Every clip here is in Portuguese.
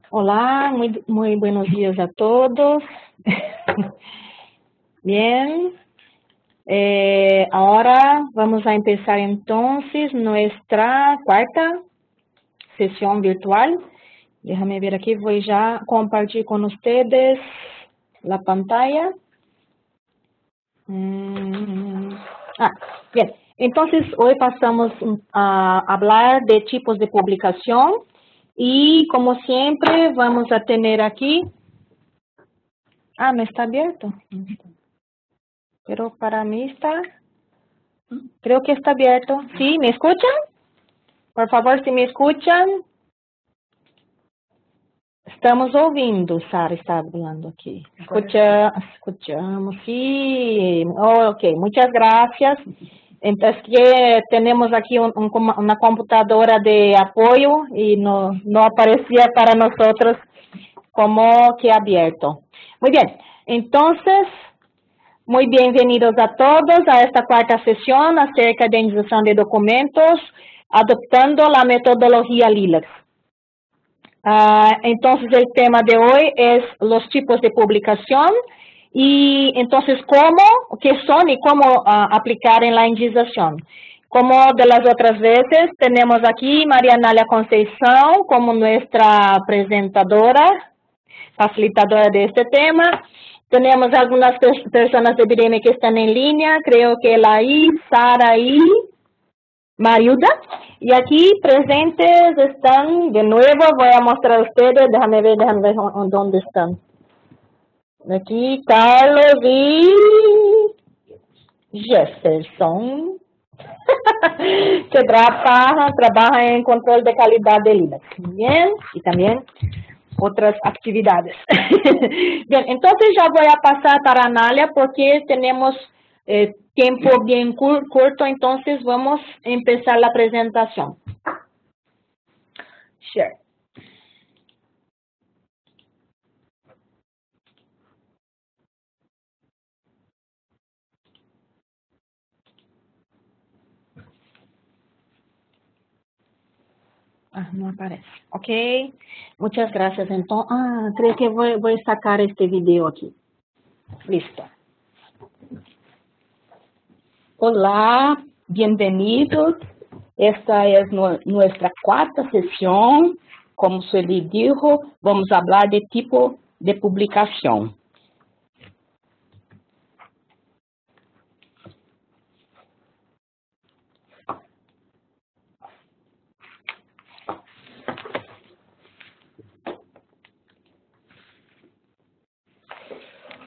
Hola, muy buenos días a todos. Bien, ahora vamos a empezar entonces nuestra cuarta sesión virtual. Déjame ver aquí, voy ya a compartir con ustedes la pantalla. Bien, entonces hoy pasamos a hablar de tipos de publicación y como siempre vamos a tener aquí... ¿me está abierto? Pero para mí está... Creo que está abierto. ¿Sí? ¿Me escuchan? Por favor, si me escuchan. Estamos ouvindo, Sara está hablando aquí. Escuchamos, sí. Ok, muchas gracias. Entonces, que tenemos aquí una computadora de apoyo y no aparecía para nosotros como que abierto. Muy bien, entonces, muy bienvenidos a todos a esta cuarta sesión acerca de indexación de documentos, adoptando la metodología LILAC. Entonces, el tema de hoy es los tipos de publicación y entonces qué son y cómo aplicar en la indexación. Como de las otras veces, tenemos aquí María Analia Conceição como nuestra presentadora, facilitadora de este tema. Tenemos algunas personas de BIREME que están en línea, creo que Laís, Sara y Mariuda. Y aquí presentes están, de nuevo, voy a mostrar a ustedes, déjame ver dónde están. Aquí Carlos y Jefferson, que trabaja en control de calidad de LILAC. Bien, y también otras actividades. Bien, entonces ya voy a pasar para Analia porque tenemos tiempo bien corto, entonces vamos a empezar la presentación. Share. No aparece. Ok, muchas gracias. Entonces, creo que voy a sacar este video aquí. Listo. Olá, bienvenidos. Esta es nuestra cuarta sesión. Como Sueli dijo, vamos a hablar de tipo de publicación.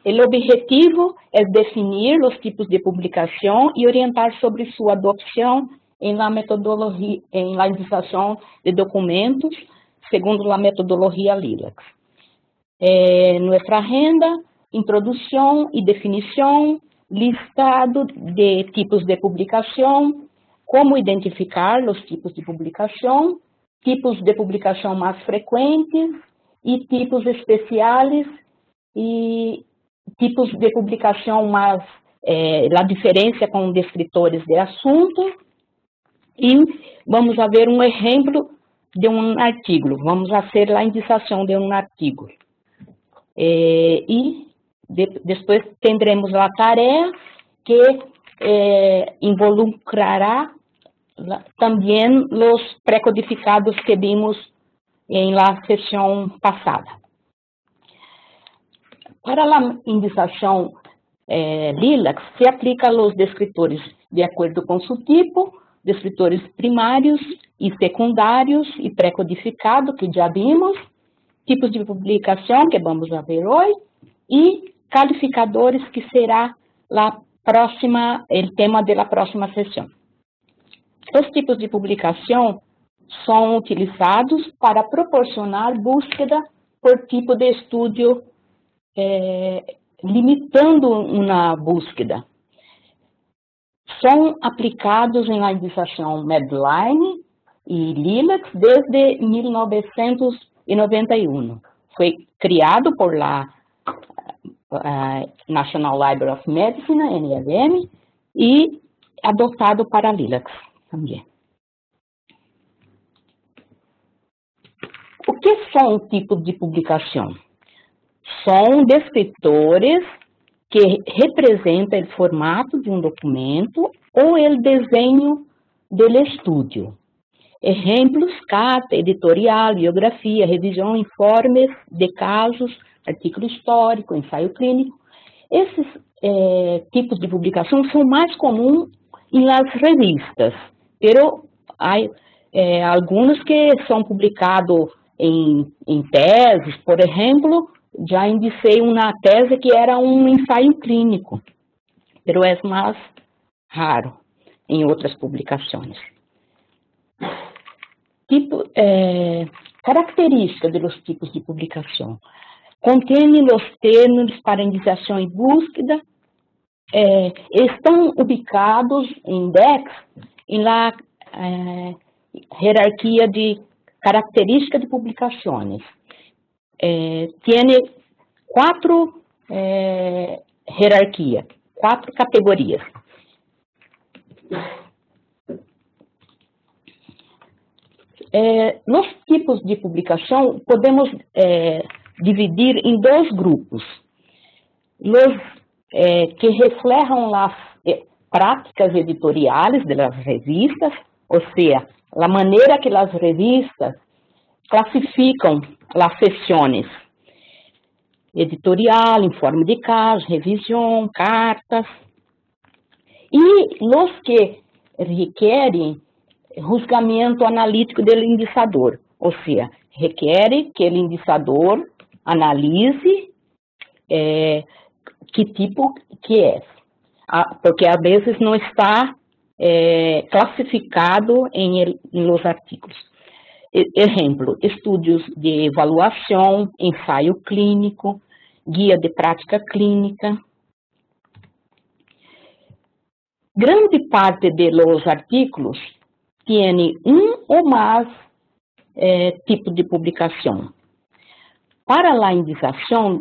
El objetivo es definir los tipos de publicación y orientar sobre su adopción en la metodología, en la indexación de documentos, segundo la metodología LILAC. Nuestra agenda, introducción y definición, listado de tipos de publicación, cómo identificar los tipos de publicación más frecuentes y tipos especiales y tipos de publicação mais, a diferença com descritores de assunto, e vamos ver um exemplo de um artigo, vamos fazer a indexação de um artigo. Depois teremos a tarefa que involucrará também os pré-codificados que vimos em la sessão passada. Para a indexação LILAC, se aplica os descritores de acordo com seu tipo, descritores primários e secundários e pré-codificado, que já vimos, tipos de publicação, que vamos ver hoje, e calificadores, que será o tema da próxima sessão. Os tipos de publicação são utilizados para proporcionar búsqueda por tipo de estudo, limitando uma búsqueda. São aplicados em la indexação Medline e LILAC desde 1991. Foi criado por la National Library of Medicine, NLM, e adotado para LILAC também. O que são tipos de publicação? São descritores que representam o formato de um documento ou o desenho do estudo. Exemplos: carta, editorial, biografia, revisão, informes de casos, artigo histórico, ensaio clínico. Esses tipos de publicação são mais comuns nas revistas, pero há alguns que são publicados em teses. Por exemplo, já indicei uma tese que era um ensaio clínico, pero é mais raro em outras publicações. Características dos tipos de publicação. Contém os termos para indiciação e búsqueda, estão ubicados em index em la hierarquia de características de publicações. Tem 4 hierarquias, 4 categorias. Nos tipos de publicação, podemos dividir em 2 grupos. Os que reflejam as práticas editoriais das revistas, ou seja, a maneira que as revistas classificam as seções: editorial, informe de caso, revisão, cartas. E os que requerem julgamento analítico do indicador, ou seja, requer que o indicador analise que tipo que é, porque às vezes não está classificado em los artigos. Exemplo: estudos de avaliação, ensaio clínico, guia de prática clínica. Grande parte de los artículos tem ou mais tipo de publicação. Para a indicação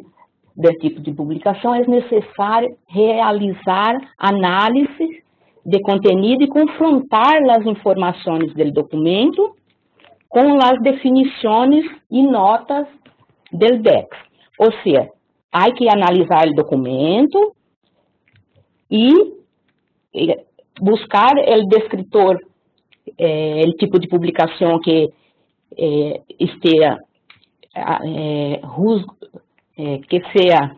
do tipo de publicação, é necessário realizar análise de conteúdo e confrontar as informações do documento com as definições e notas do DEX. Ou seja, há que analisar o documento e buscar o descritor, o tipo de publicação que esteja que seja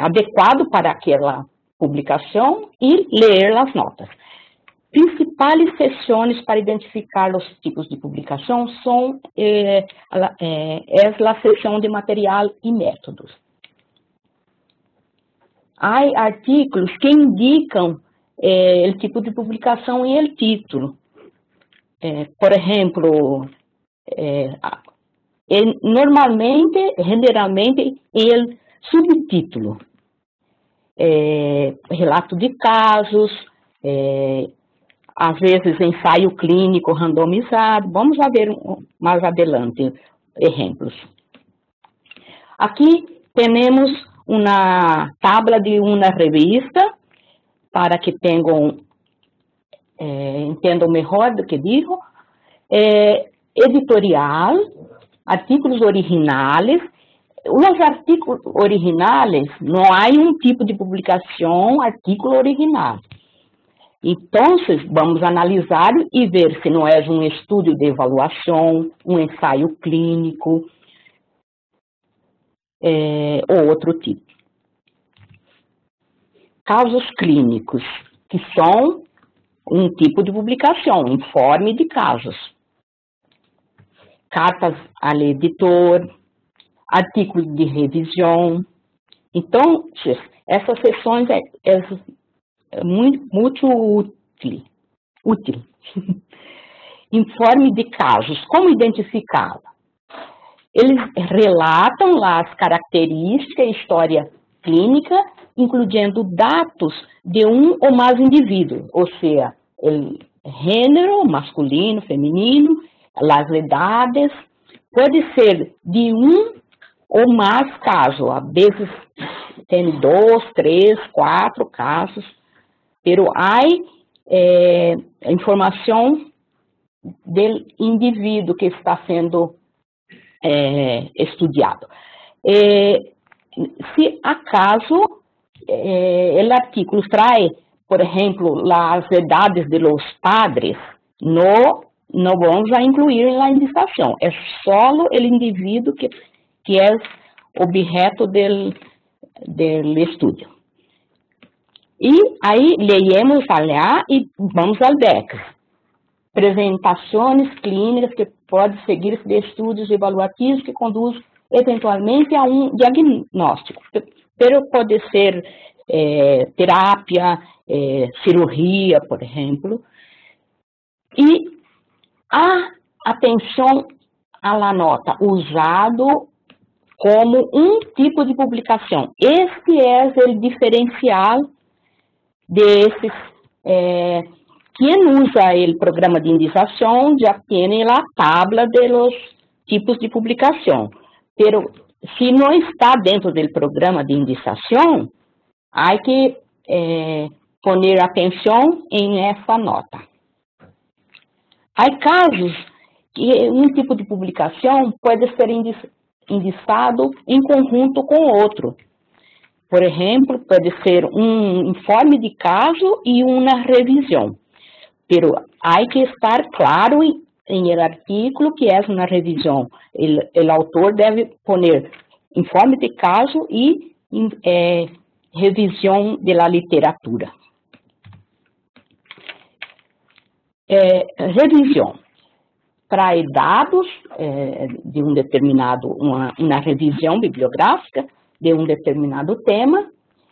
adequado para aquela publicação e ler as notas. Principais seções para identificar os tipos de publicação são a seção de material e métodos. Há artigos que indicam o tipo de publicação e o título. Por exemplo, generalmente, o subtítulo. Relato de casos, às vezes ensaio clínico randomizado. Vamos ver mais adelante exemplos. Aqui temos uma tabla de uma revista para que entendam melhor do que digo. Editorial, artigos originais. Os artigos originais, não há um tipo de publicação, artigo original. Então, vamos analisar e ver se não é um estudo de avaliação, um ensaio clínico, ou outro tipo. Casos clínicos, que são um tipo de publicação, informe de casos. Cartas ao editor, artigos de revisão. Então, essas seções é muito útil. Informe de casos, como identificá-la? Eles relatam as características e história clínica, incluindo dados de um ou mais indivíduos, ou seja, o gênero, masculino, feminino, as idades. Pode ser de um ou mais casos, às vezes tem 2, 3, 4 casos, pero há informação do indivíduo que está sendo estudiado. Si acaso el artículo trae, por ejemplo, las edades de los padres, no vamos a incluir en la indicación, es solo el individuo que es objeto del estudio. E aí leemos allá e vamos ao DEC. Apresentações clínicas que podem seguir de estudos avaliativos que conduzem eventualmente a um diagnóstico. Pero pode ser terapia, cirurgia, por exemplo. E a atenção à nota usado como um tipo de publicação. Este é o diferencial desses. Quem usa o programa de indicação já tem a tabla de los tipos de publicação. Pero se não está dentro do programa de indicação, há que poner atenção em essa nota. Há casos que um tipo de publicação pode ser indicado em conjunto com outro. Por exemplo, pode ser um informe de caso e uma revisão. Pero há que estar claro em el artículo que é uma revisão. O autor deve poner informe de caso e revisão da literatura. Revisão. Traz dados de um determinado, uma revisão bibliográfica de um determinado tema,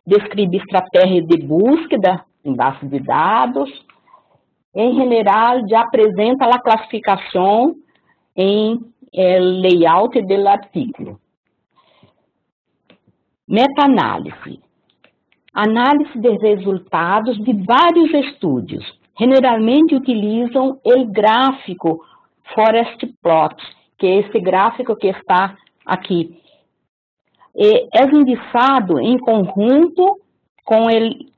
descreve estratégias de búsqueda em base de dados. Em geral, já apresenta a classificação em layout do artículo. Meta-análise. Análise de resultados de vários estudos. Generalmente utilizam o gráfico Forest Plot, que é esse gráfico que está aqui. É indicado em conjunto com o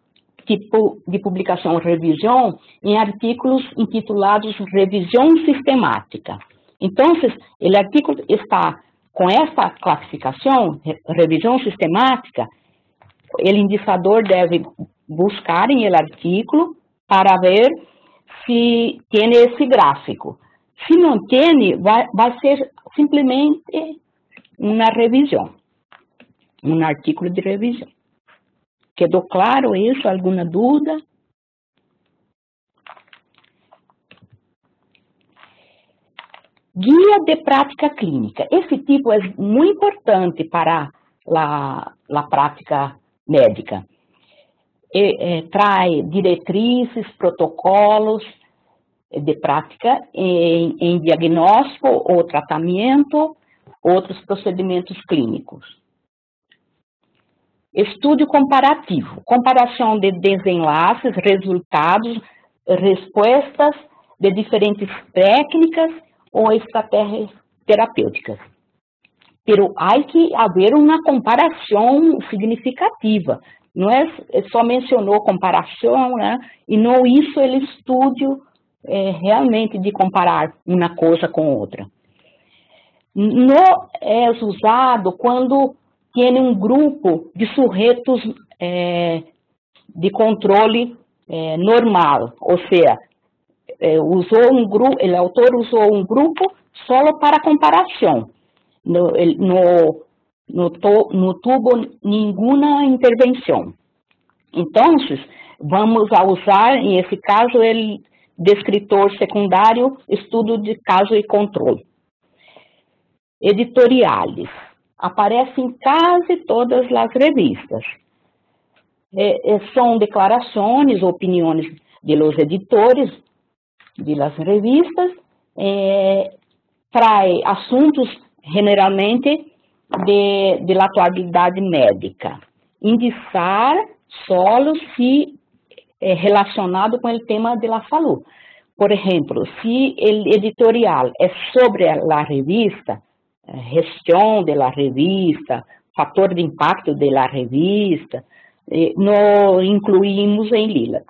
tipo de publicação revisão em artículos intitulados revisão sistemática. Então, o artículo está com essa classificação, revisão sistemática, o indicador deve buscar em el artículo para ver se tem esse gráfico. Se não tem, vai ser simplesmente uma revisão, um artículo de revisão. Quedou claro isso? Alguma dúvida? Guia de prática clínica. Esse tipo é muito importante para a prática médica. Traz diretrizes, protocolos de prática em diagnóstico ou tratamento, outros procedimentos clínicos. Estudo comparativo, comparação de desenlaces, resultados, respostas de diferentes técnicas ou estratégias terapêuticas. Pero há que haver uma comparação significativa. Não é só mencionou comparação, né? E não isso o estudo realmente de comparar uma coisa com outra. Não é usado quando tem um grupo de sujeitos de controle normal, ou seja, o autor usou um grupo só para comparação, não tuvo nenhuma intervenção. Então, vamos a usar, em esse caso, o descritor secundário, estudo de caso e controle. Editoriais. Aparece em quase todas as revistas. São declarações, opiniões de los editores de las revistas, traz assuntos generalmente de la atualidade médica. Indicar solo se relacionado com o tema de la salud. Por exemplo, se o editorial é sobre a revista, gestão de la revista, fator de impacto de la revista, não incluímos em LILAC.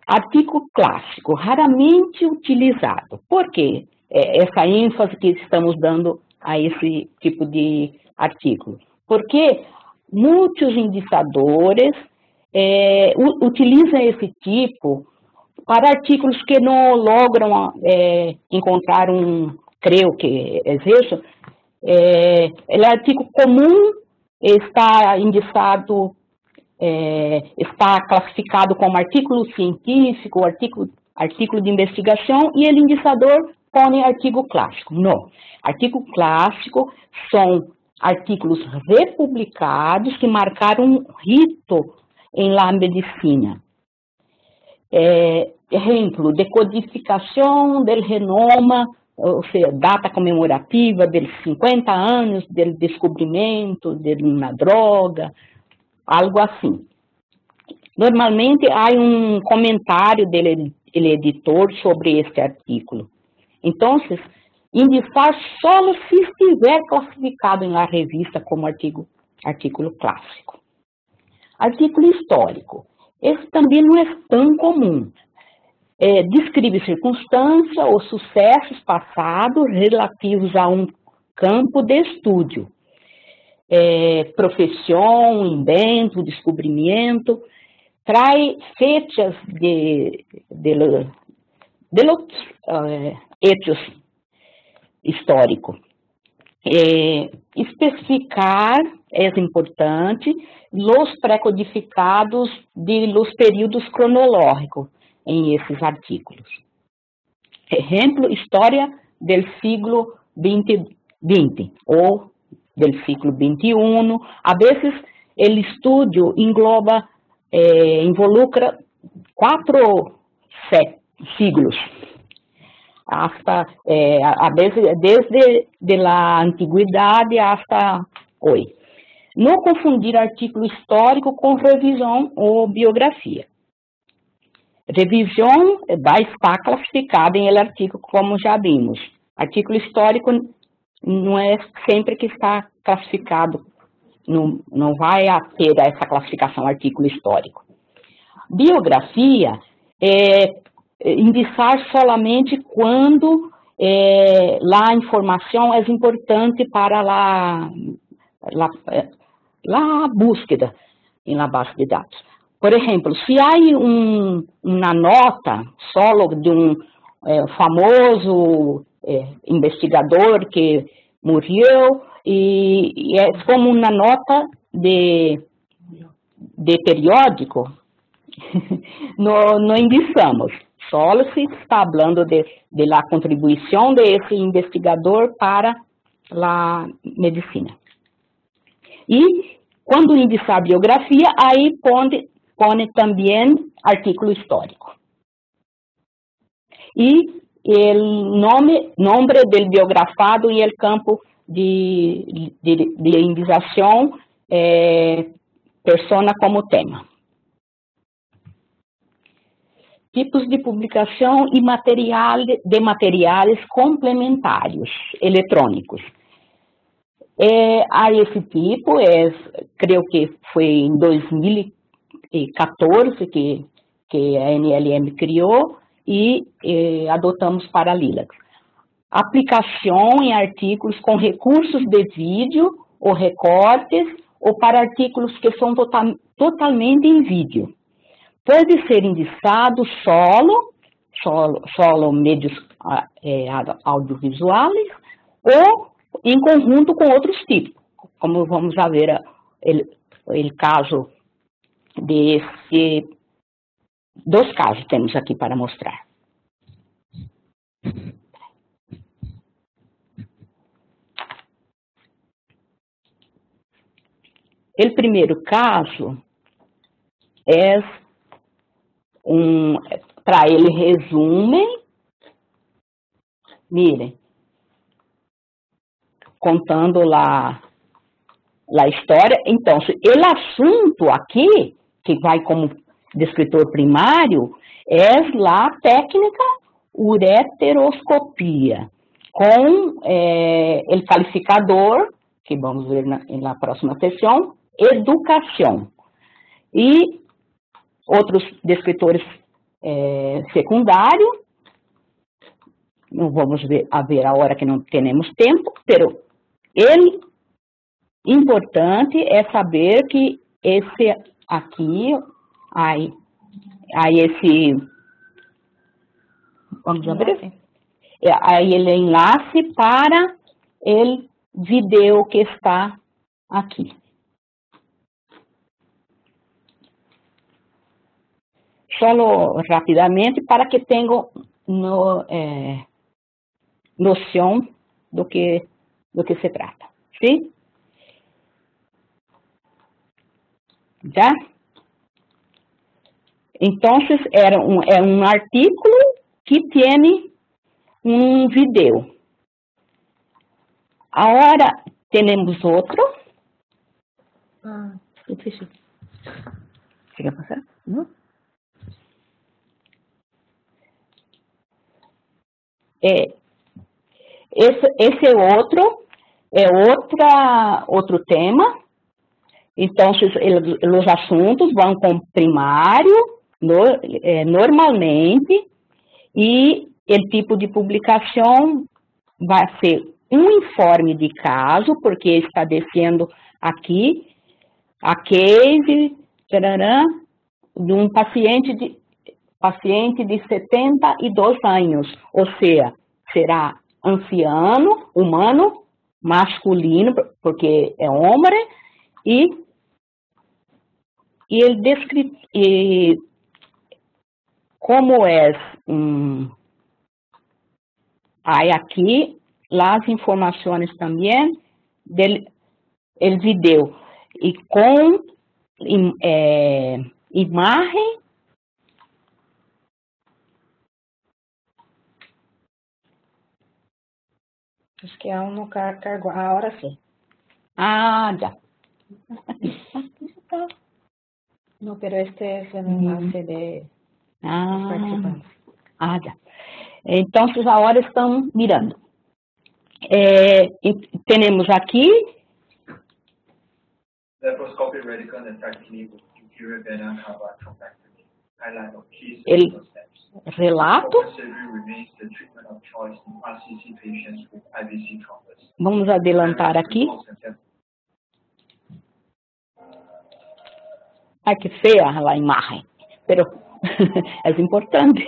Artigo clássico, raramente utilizado. Por quê? Essa ênfase que estamos dando a esse tipo de artigo? Porque muitos indicadores utilizam esse tipo para artigos que não logram encontrar creio que é isso, o artigo comum está indicado, está classificado como artigo científico, artigo de investigação, e o indicador põe artigo clássico. Não. Artigo clássico são artigos republicados que marcaram um rito em la medicina. Exemplo, decodificação do genoma, ou seja, data comemorativa dos 50 anos do descobrimento de uma droga, algo assim. Normalmente há um comentário do editor sobre este artigo. Então, indicar só se estiver classificado na revista como artigo clássico. Artigo histórico. Esse também não é tão comum. Descreve circunstâncias ou sucessos passados relativos a um campo de estudo. Profissão, invento, descobrimento, traz fechas de los hechos históricos. Especificar é importante os pré-codificados de los períodos cronológicos em esses artigos. Exemplo, história do século XX ou do século XXI. A vezes, o estudo involucra 4 siglos, hasta, a veces desde a antiguidade hasta hoje. Não confundir artigo histórico com revisão ou biografia. Revisão vai estar classificada em artigo, como já vimos. Artigo histórico não é sempre que está classificado, não vai ter essa classificação artigo histórico. Biografia indicar somente quando a informação é importante para a búsqueda na base de dados. Por exemplo, se há uma nota solo de famoso investigador que morreu, e é como uma nota de periódico, não indicamos. Só se está falando de la contribuição desse investigador para a medicina. E quando indicar biografia, aí põe também artigo histórico. E o nome do biografado e o campo de indicação, persona como tema. Tipos de publicação e materiais complementares eletrônicos. A esse tipo, creio que foi em 2014 que a NLM criou e adotamos para a Lilacs. Aplicação em artigos com recursos de vídeo ou recortes, ou para artigos que são totalmente em vídeo. Pode ser indicado solo meios audiovisuais ou em conjunto com outros tipos, como vamos ver o caso dos casos temos aqui para mostrar. O primeiro caso é para ele resume, mirem, contando a história. Então, o assunto aqui, que vai como descritor primário, é a técnica ureteroscopia, com o qualificador, que vamos ver na próxima sessão, educação. E outros descritores secundário. Não vamos ver agora que não temos tempo, pero importante é saber que esse aqui, aí esse, vamos ver, aí ele é enlace para o vídeo que está aqui. Só rapidamente para que tenham noção do que se trata, sim? ¿Ya? Entonces, é um artículo que tem um vídeo. Agora, temos outro. ¿Quer passar? Não? Esse outro tema. Então, os assuntos vão com primário, normalmente, e o tipo de publicação vai ser um informe de caso, porque está descendo aqui a case de um paciente de 72 anos, ou seja, será anciano, humano, masculino, porque é homem, e como é aí aqui as informações também do vídeo e com imagem. Acho que aún no cargo, ahora sí. Ah, ya. No, pero este es el enlace de participantes. Ah, já. Então, vocês agora estão mirando. Temos aqui. Relato. Vamos adelantar aqui. Ai, que feia a imagem, pero é importante.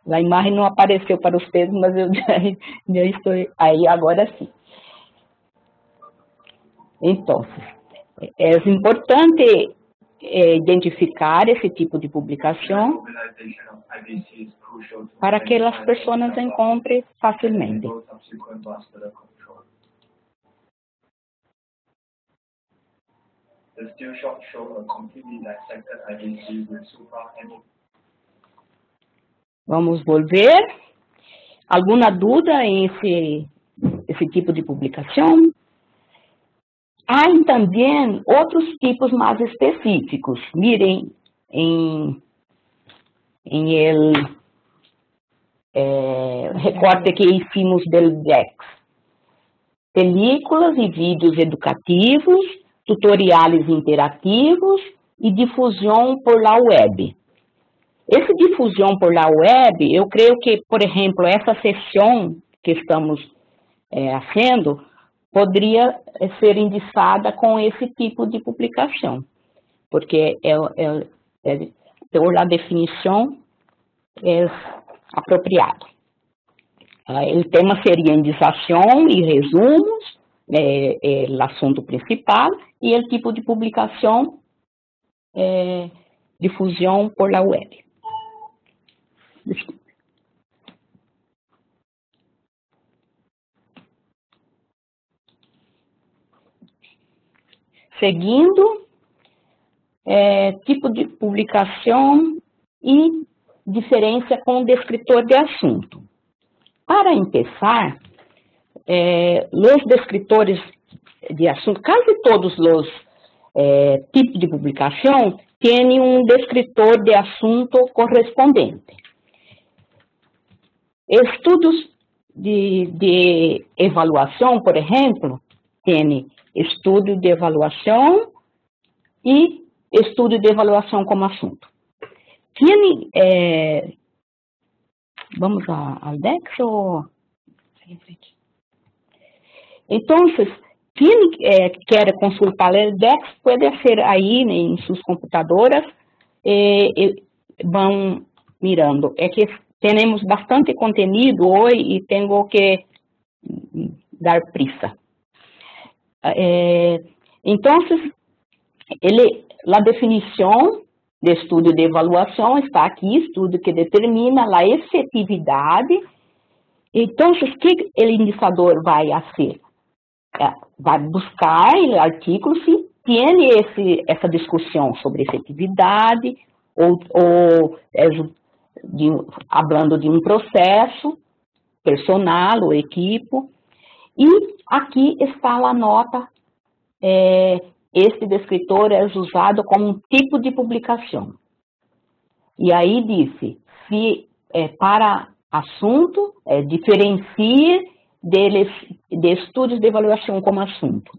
A imagem não apareceu para vocês, mas eu já estou aí agora sim. Então, é importante identificar esse tipo de publicação para que as pessoas encontrem facilmente. Vamos volver. Alguma dúvida em esse tipo de publicação? Há também outros tipos mais específicos. Mirem em el recorte que hicimos del DEX. Películas e vídeos educativos, tutoriais interativos e difusão por la web. Essa difusão por la web, eu creio que, por exemplo, essa sessão que estamos fazendo, poderia ser indicada com esse tipo de publicação, porque por a definição é apropriado. O tema seria indicação e resumos, o assunto principal, e o tipo de publicação difusão por la web. Desculpa. Seguindo, tipo de publicação e diferença com o descritor de assunto. Para começar, os descritores de assunto, quase todos os tipos de publicação têm um descritor de assunto correspondente. Estudos de avaliação, por exemplo, tem estudo de avaliação e estudo de avaliação como assunto. Vamos al DEX ou... Entonces, quien quiere consultar el DEX puede hacer ahí en sus computadoras, van mirando. É que temos bastante conteúdo hoje e tenho que dar prisa. Então, a definição de estudo de avaliação está aqui, estudo que determina a efetividade. Então, o que o indicador vai fazer? Vai buscar no artigo se tem essa discussão sobre efetividade ou falando de um processo personal ou equipo. E aqui está a nota, este descritor é usado como um tipo de publicação. E aí disse, se para assunto, diferencie de estudos de avaliação como assunto.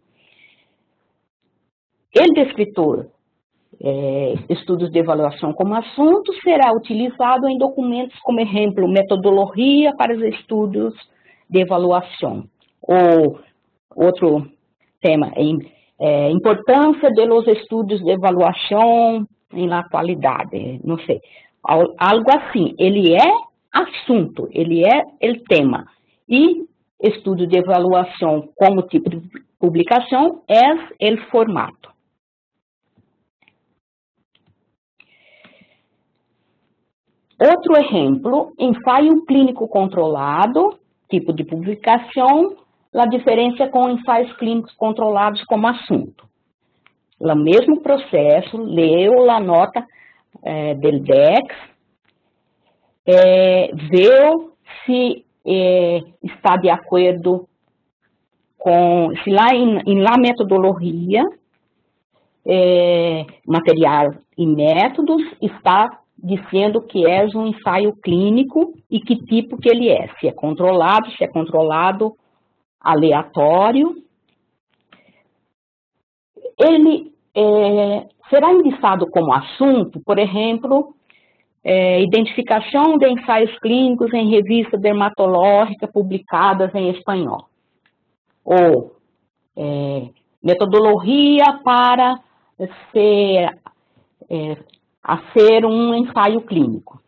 O descritor, estudos de avaliação como assunto, será utilizado em documentos como exemplo, metodologia para os estudos de avaliação. Ou outro tema, importância dos estudos de avaliação na atualidade, não sei. Algo assim, ele é assunto, ele é o tema. E estudo de avaliação como tipo de publicação é o formato. Outro exemplo, ensaio clínico controlado, tipo de publicação, a diferença com ensaios clínicos controlados como assunto. O mesmo processo, leu a nota do DEX, viu se está de acordo com, se lá em la metodologia, material e métodos, está dizendo que é um ensaio clínico e que tipo que ele é, se é controlado aleatório. Ele será indicado como assunto, por exemplo, identificação de ensaios clínicos em revista dermatológica publicadas em espanhol. Ou metodologia para fazer um ensaio clínico.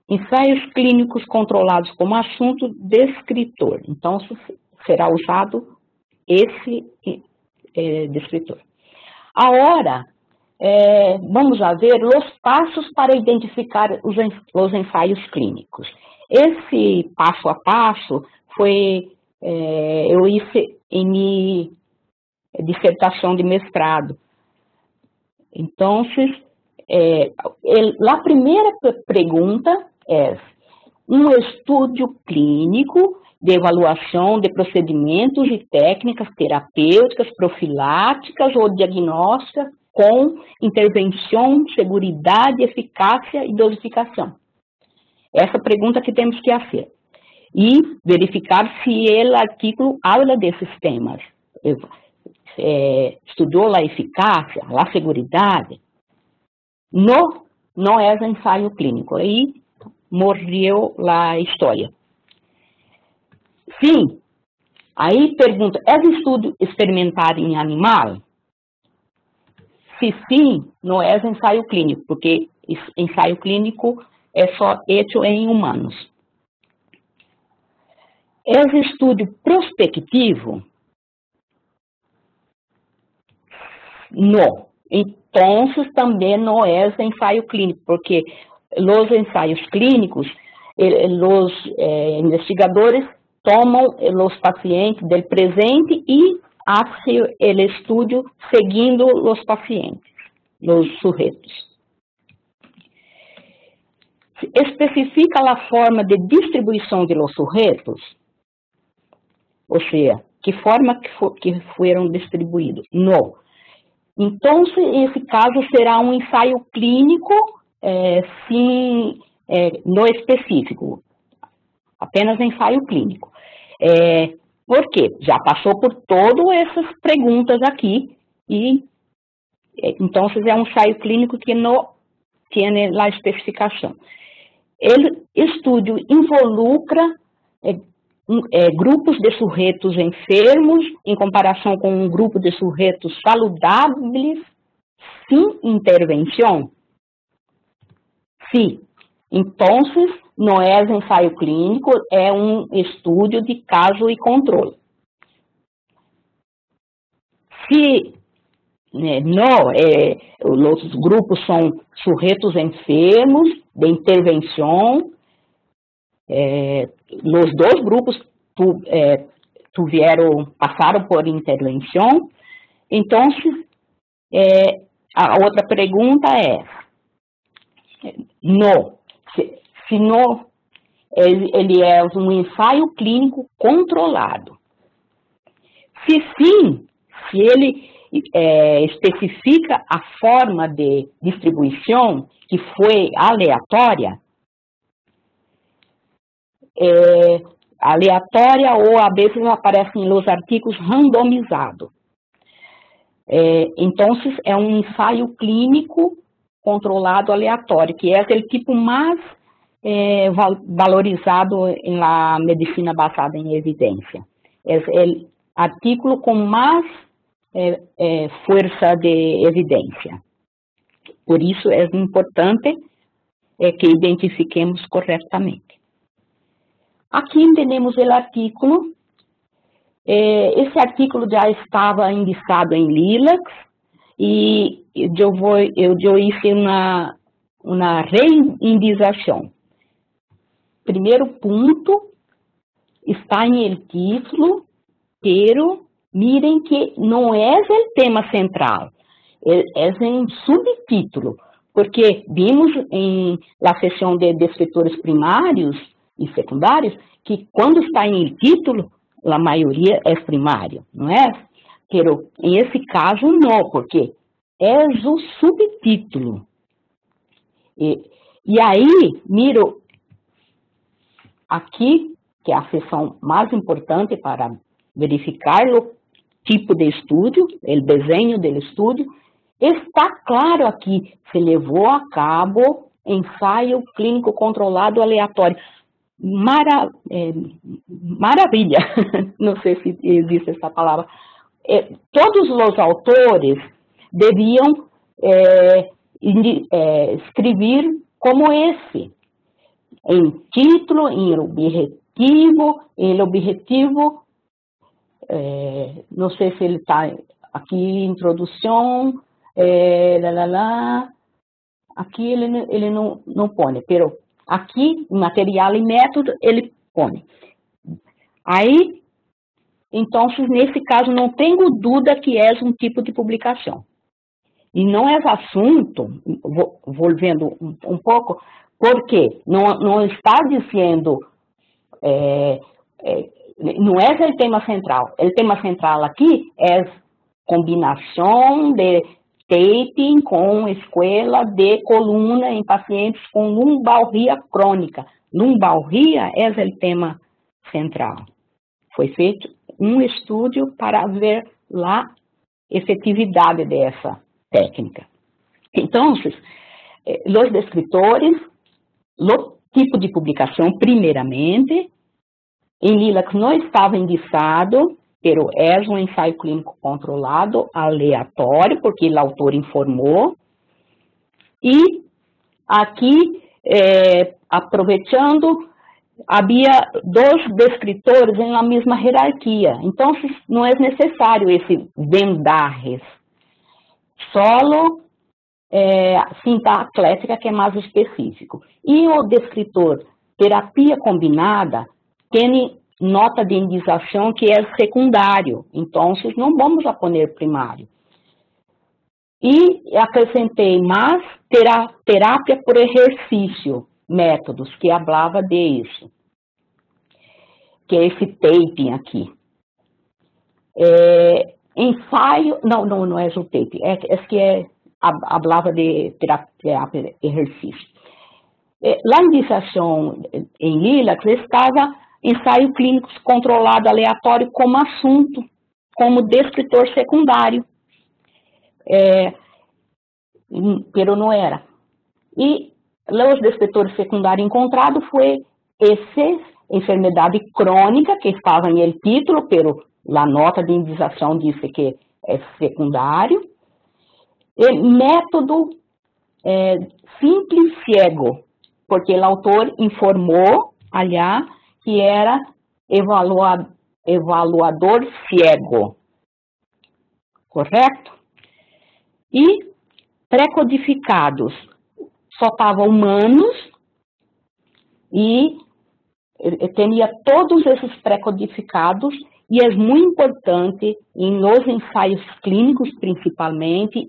Ensaios clínicos controlados como assunto descritor. Então, será usado esse descritor. Agora, vamos a ver os passos para identificar os ensaios clínicos. Esse passo a passo foi, eu hice em minha dissertação de mestrado. Então, a primeira pergunta é um estudo clínico de avaliação de procedimentos e técnicas terapêuticas, profiláticas ou diagnósticas com intervenção, seguridade, eficácia e dosificação. Essa pergunta que temos que fazer. E verificar se o artigo habla desses temas. Estudou a eficácia, a seguridade. Não é ensaio clínico. Aí morreu a história. Sim. Aí pergunta, é estudo experimental em animal? Se sim, não é ensaio clínico, porque ensaio clínico é só feito em humanos. É estudo prospectivo? Não. Então, também não é ensaio clínico, porque os ensaios clínicos, os investigadores tomam os pacientes do presente e fazem o estudo seguindo os pacientes, os sujeitos. Especifica a forma de distribuição de los sujeitos, ou seja, que forma que foram distribuídos? Não. Então, esse caso será um ensaio clínico, não específico, apenas ensaio clínico. Por quê? Já passou por todas essas perguntas aqui, e então é um ensaio clínico que não tem a especificação. O estudo involucra grupos de sujeitos enfermos em comparação com um grupo de sujeitos saludáveis sem intervenção? Sim. Então, não é ensaio clínico, é um estudo de caso e controle. Se não, os grupos são sujeitos enfermos de intervenção, os dois grupos passaram por intervenção. Então, a outra pergunta é, não, se não, ele é um ensaio clínico controlado. Se sim, se ele especifica a forma de distribuição que foi aleatória, ou a vezes aparecem nos artigos randomizado. Então, é um ensaio clínico controlado aleatório, que é aquele tipo mais valorizado na medicina baseada em evidência. É o artigo com mais força de evidência. Por isso, é importante que identifiquemos corretamente. Aqui temos o artigo. Esse artigo já estava indicado em Lilacs, e eu hice uma reindização. Primeiro ponto está em el título, pero miren que não é o tema central, é em subtítulo, porque vimos em la sessão de descritores primários e secundários que quando está em el título, a maioria é primário, não é? Pero em esse caso não, porque é o subtítulo. E aí, miro aqui, que é a seção mais importante para verificar o tipo de estudo, o desenho do estudo, está claro aqui, se levou a cabo ensaio clínico controlado aleatório. Maravilha, não sei se existe essa palavra. Todos os autores deviam escrever como esse, em título, em objetivo, não sei se ele está aqui, introdução, aqui ele não põe, pero aqui, material e método, ele põe. Aí, então, nesse caso, não tenho dúvida que é um tipo de publicação. E não é assunto, volvendo um pouco, porque não está dizendo, não é o tema central. O tema central aqui é combinação de taping com esquela de coluna em pacientes com lombalgia crônica. Lombalgia é o tema central. Foi feito um estudo para ver a efetividade dessa técnica. Então, os descritores, o tipo de publicação, primeiramente, em Lilacs não estava indicado, pero é um ensaio clínico controlado, aleatório, porque o autor informou. E aqui, aproveitando, havia dois descritores na mesma hierarquia. Então, não é necessário esse vendajes. Solo cinta atlética, que é mais específico. E o descritor terapia combinada tem nota de indicação que é secundário. Então, não vamos a poner primário. E acrescentei mais terapia por exercício, métodos, que falava disso. Que é esse taping aqui. Ensaio, não é o taping, é que falava de terapia exercício. A indicação em Lilacs estava ensaio clínico controlado aleatório como assunto, como descritor secundário. Pero não era. E os descritores secundários encontrados foi essa enfermidade crônica que estava no título, pero a nota de indicação disse que é secundário. E método simples cego, porque o autor informou, aliás, que era evaluador cego, correto? E pré-codificados, só estavam humanos e tinha todos esses pré-codificados, e é muito importante nos ensaios clínicos, principalmente,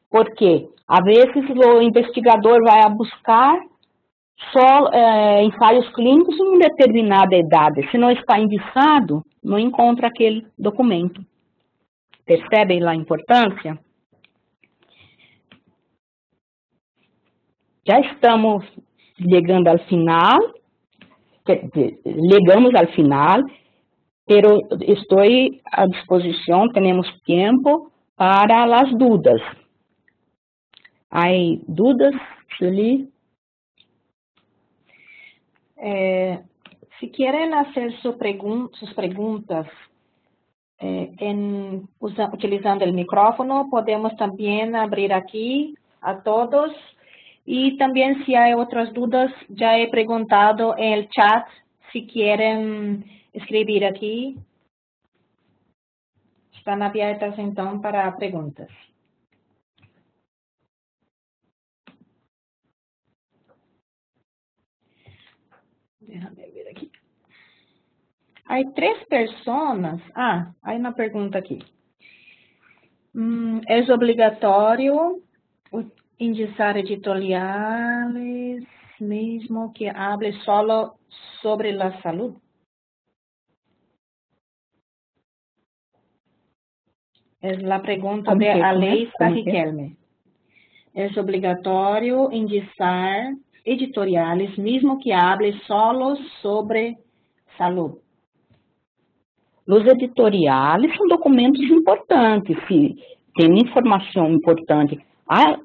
porque, às vezes, o investigador vai buscar só ensaios clínicos em uma determinada idade. Se não está indicado, não encontra aquele documento. Percebem a importância? Já estamos chegando ao final, chegamos ao final, pero estou à disposição, temos tempo para as dúvidas. Há dúvidas, Julie? Si quieren hacer sus preguntas utilizando el micrófono, podemos también abrir aquí a todos. Y también si hay otras dudas, ya he preguntado en el chat si quieren escribir aquí. Están abiertas entonces para preguntas. Déjame ver aqui. Há 3 pessoas. Há uma pergunta aqui. É obrigatório indicar editoriais mesmo que hable solo sobre a saúde? É a pergunta de Aleisa Riquelme. É obrigatório indicar editoriais, mesmo que hable solo sobre saúde? Os editoriais são documentos importantes, se tem informação importante. Há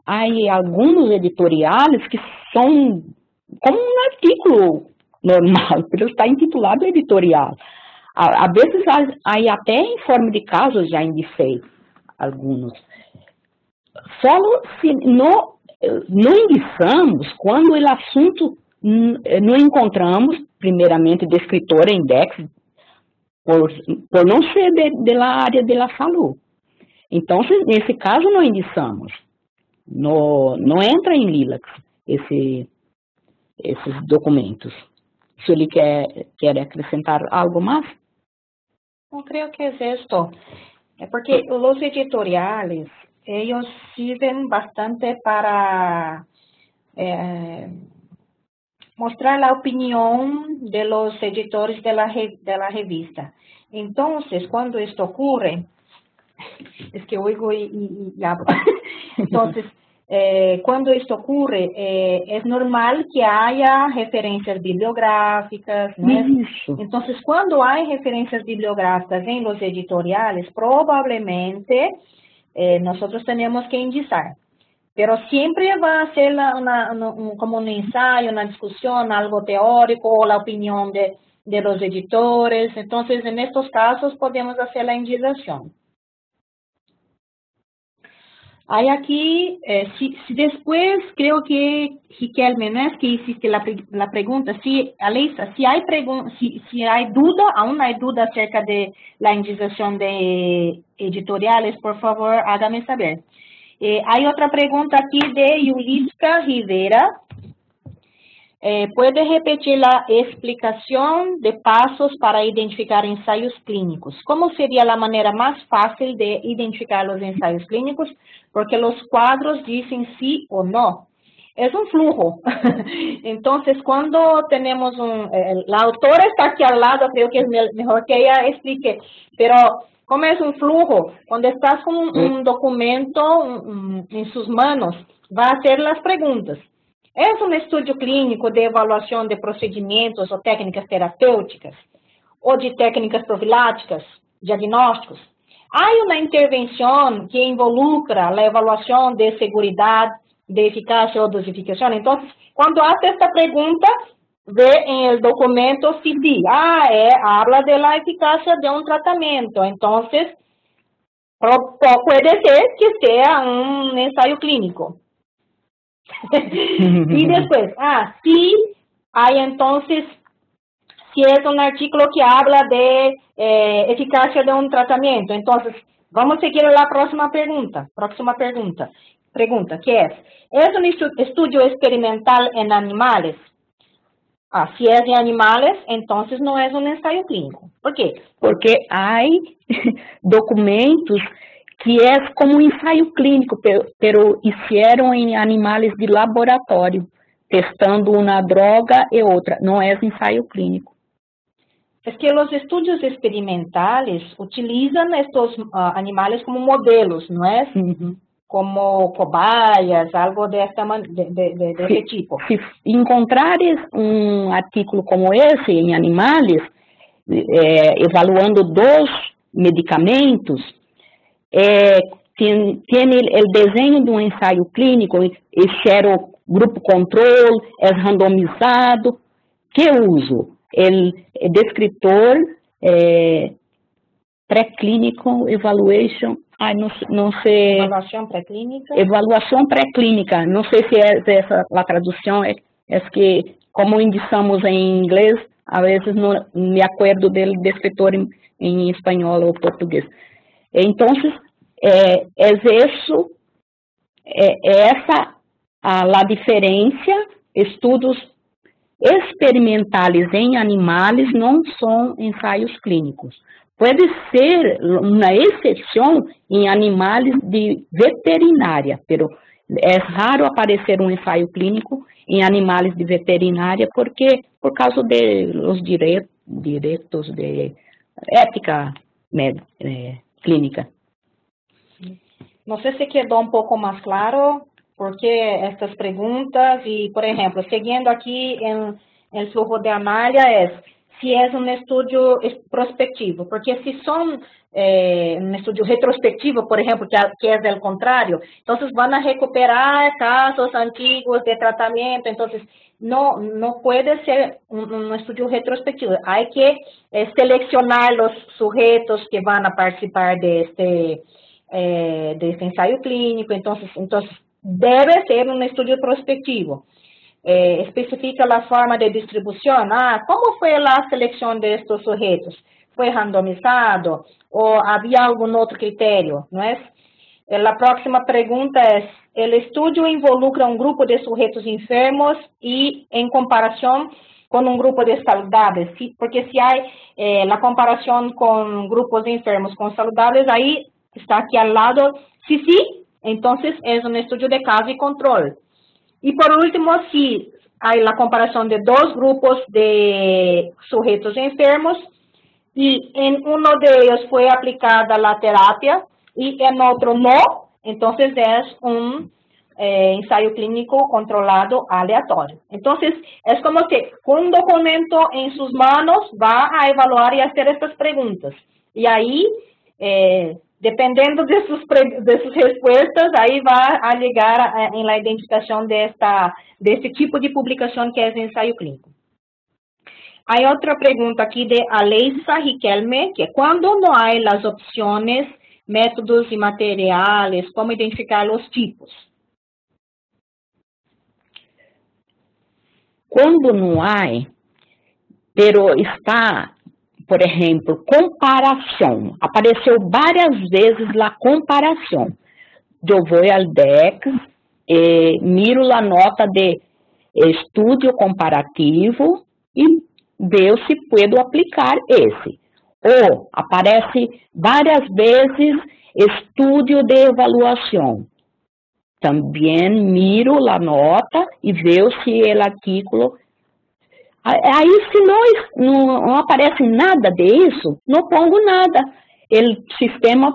alguns editoriais que são como um artigo normal, porque está intitulado editorial. Às vezes, há até em forma de casos, já indicei alguns. Só se não indicamos quando o assunto não encontramos, primeiramente, descritor em index, por não ser da área da saúde. Então, nesse caso, não indicamos. Não entra em LILAC esses documentos. Se ele quer acrescentar algo mais? Eu creio que é isto. É porque os editoriais, eles sirven bastante para mostrar a opinião de los editores de la revista. Entonces, cuando esto ocurre, es que oigo y hablo. Entonces, cuando esto ocurre, es normal que haya referencias bibliográficas, ¿no es? Entonces, cuando hay referencias bibliográficas en los editoriales, probablemente nosotros tenemos que indicar. Pero siempre va a ser como un ensayo, una discusión, algo teórico, o la opinión de los editores. Entonces, en estos casos, podemos hacer la indicación. Hay aquí, si después, creo que Riquelme, ¿no es que hiciste la pregunta? Si, Aleisa, si hay duda, aún hay duda acerca de la indicación de editoriales, por favor, hágame saber. Hay otra pregunta aquí de Yuliska Rivera. ¿Puede repetir la explicación de pasos para identificar ensayos clínicos? ¿Cómo sería la manera más fácil de identificar los ensayos clínicos? Porque los cuadros dicen sí o no. Es un flujo. Entonces, cuando tenemos la autora está aquí al lado, creo que es mejor que ella explique. Pero, como es un flujo, cuando estás con un documento en sus manos, va a hacer las preguntas. ¿Es un estudio clínico de evaluación de procedimientos o técnicas terapêuticas? ¿O de técnicas profilácticas, diagnósticos? ¿Hay una intervención que involucra la evaluación de seguridad, de eficacia o dosificación? Entonces, cuando hace esta pregunta, ve en el documento si dice, habla de la eficacia de un tratamiento. Entonces, puede ser que sea un ensayo clínico. Y después, sí, hay entonces, si es un artículo que habla de eficacia de un tratamiento. Entonces, vamos a seguir a la próxima pregunta. Pregunta, que es un estudio experimental en animales? Si es de animales, entonces no es un ensayo clínico. ¿Por qué? Porque hay documentos que é como um ensaio clínico, pero hicieron em animais de laboratório, testando uma droga e outra. Não é ensaio clínico. Es que los estudios experimentales utilizan estos animales como modelos, ¿no es? Como cobayas, algo de ese tipo. Se encontrares um artículo como esse em animais, evaluando 2 medicamentos, tem o desenho de um ensaio clínico, esse grupo controle, é randomizado. Que uso? O descritor pré-clínico, evaluation, não sei. Evaluação pré-clínica. Evaluação pré-clínica, não sei se é essa a tradução, é que, como indicamos em inglês, a vezes não me acordo do descritor em espanhol ou português. Então, essa a diferença. Estudos experimentales em animais não são ensaios clínicos. Pode ser uma exceção em animais de veterinária, pero é raro aparecer um ensaio clínico em animais de veterinária porque por causa de los direitos de ética clínica. Não sei se quedou um pouco mais claro porque estas perguntas e, por exemplo, seguindo aqui em flujo de Amália se é um estudo prospectivo, porque se são um estudo retrospectivo, por exemplo, que é o contrário, então vão recuperar casos antigos de tratamento, então não pode ser um estudo retrospectivo, há que selecionar os sujeitos que vão participar deste ensaio clínico, então deve ser um estudo prospectivo. Especifica a forma de distribuição. Como foi a seleção destes sujeitos? Foi randomizado? Ou havia algum outro critério? Não é? A próxima pergunta é: o estudo involucra um grupo de sujeitos enfermos e em comparação com um grupo de saudáveis? Porque se há a comparação com grupos enfermos com saudáveis, aí está aqui ao lado, sim, então é um estudo de caso e controle. E por último, se há a comparação de 2 grupos de sujeitos enfermos e em um deles foi aplicada a terapia e em outro não, então é um ensaio clínico controlado aleatório. Então, é como se com um documento em suas mãos vá a evaluar e fazer estas perguntas. E aí, dependendo de suas respostas, aí vai a ligar em la identificação desse tipo de publicação que é ensaio clínico. Há outra pergunta aqui de Aleisa Riquelme, que é: quando não há as opções, métodos e materiais, como identificar os tipos? Quando não há, pero está, por exemplo, comparação. Apareceu várias vezes a comparação. Eu vou ao DEX, miro a nota de estudo comparativo e vejo se puedo aplicar esse. Ou aparece várias vezes estudo de avaliação. Também miro a nota e vejo se o artigo. Aí, se não aparece nada disso, não pongo nada. O sistema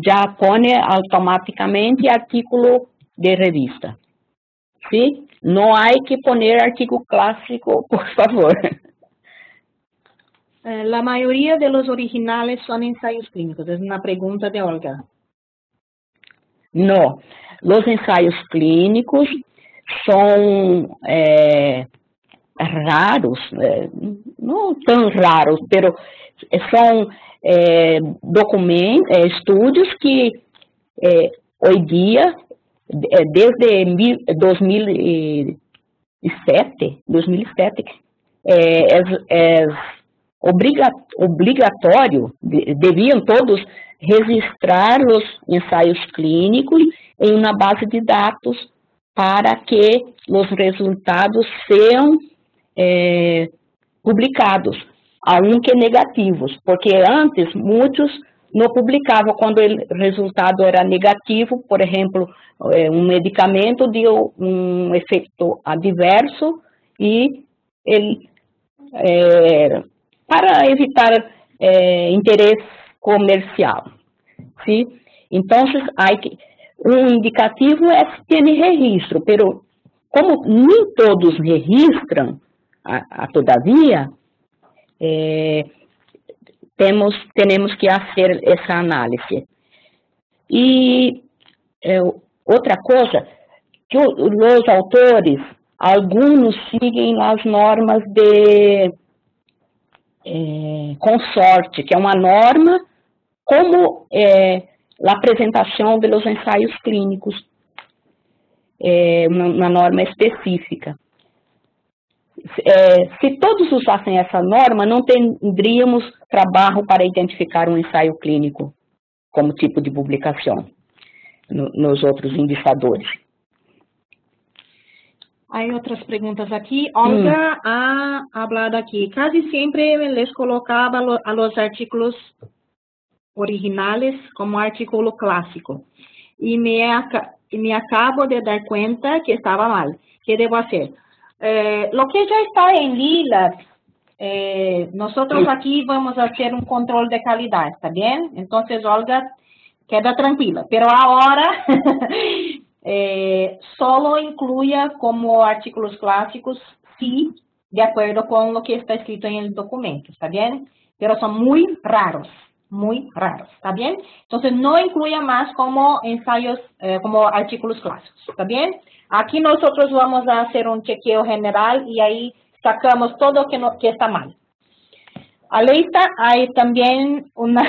já põe automaticamente artigo de revista. ¿sí? No hay que poner artigo clásico, por favor. La mayoría de los originales son ensayos clínicos. Es una pregunta de Olga. No, los ensayos clínicos son raros, no tan raros, pero son estudios que hoy día, desde 2007, é obrigatório, deviam todos registrar os ensaios clínicos em uma base de dados para que os resultados sejam publicados, aunque negativos, porque antes muitos não publicavam quando o resultado era negativo, por exemplo, um medicamento deu um efeito adverso e ele, para evitar interesse comercial, ¿sí? Então, um indicativo é ter registro, pero como nem todos registram, todavia, temos que fazer essa análise. E outra coisa, que os autores, alguns seguem as normas de consorte, que é uma norma como a apresentação dos ensaios clínicos, uma norma específica. Se todos usassem essa norma, não teríamos trabalho para identificar um ensaio clínico como tipo de publicação nos outros indicadores. Há outras perguntas aqui. Olga ha hablado aqui. Casi sempre les colocava a los artículos originales como artículo clássico. E me acabo de dar cuenta que estava mal. ¿Qué debo hacer? Lo que ya está en lila, nosotros aquí vamos a hacer un control de calidad, ¿está bien? Entonces, Olga, queda tranquila. Pero ahora, solo incluya como artículos clásicos, sí, de acuerdo con lo que está escrito en el documento, ¿está bien? Pero son muy raros, ¿está bien? Entonces, no incluya más como ensayos, como artículos clásicos, ¿está bien? Aquí nosotros vamos a hacer un chequeo general y ahí sacamos todo que está mal. Aleita, hay también una...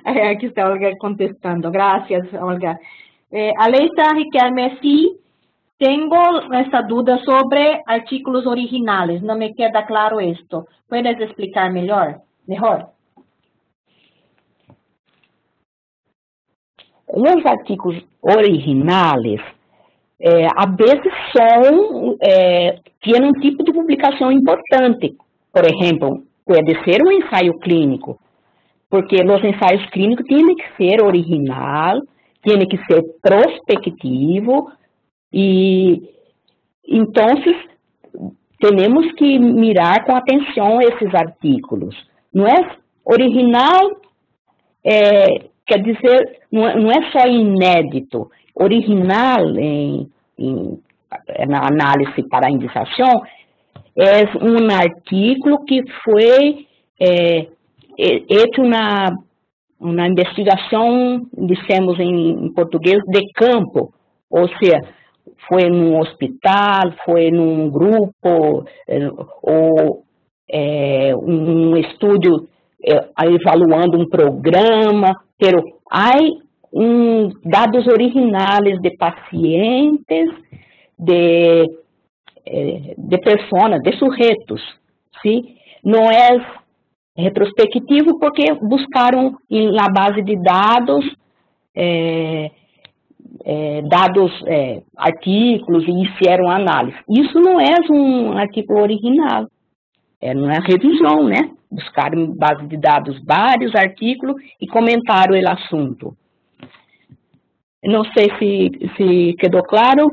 Aquí está Olga contestando. Gracias, Olga. Aleita Riquelme, sí, tengo esta duda sobre artículos originales. No me queda claro esto. ¿Puedes explicar mejor? Os artigos originais, a veces tienen un tipo de publicación importante. Por ejemplo, puede ser un ensayo clínico, porque los ensayos clínicos tienen que ser original, tienen que ser prospectivo, y entonces tenemos que mirar con atención esos artículos. No es original, quer dizer, não é só inédito. Original, na análise para a indicação, é um artículo que foi feito uma investigação, dissemos em português, de campo, ou seja, foi num hospital, foi num grupo, ou um estudo evaluando um programa, pero há dados originais de pacientes, de pessoas, de sujeitos, ¿sí? Não é retrospectivo porque buscaram na base de dados, artículos e fizeram análise. Isso não é um artigo original, não é revisão, né? Buscaram em base de dados vários artículos e comentaram o assunto. Não sei se quedou claro.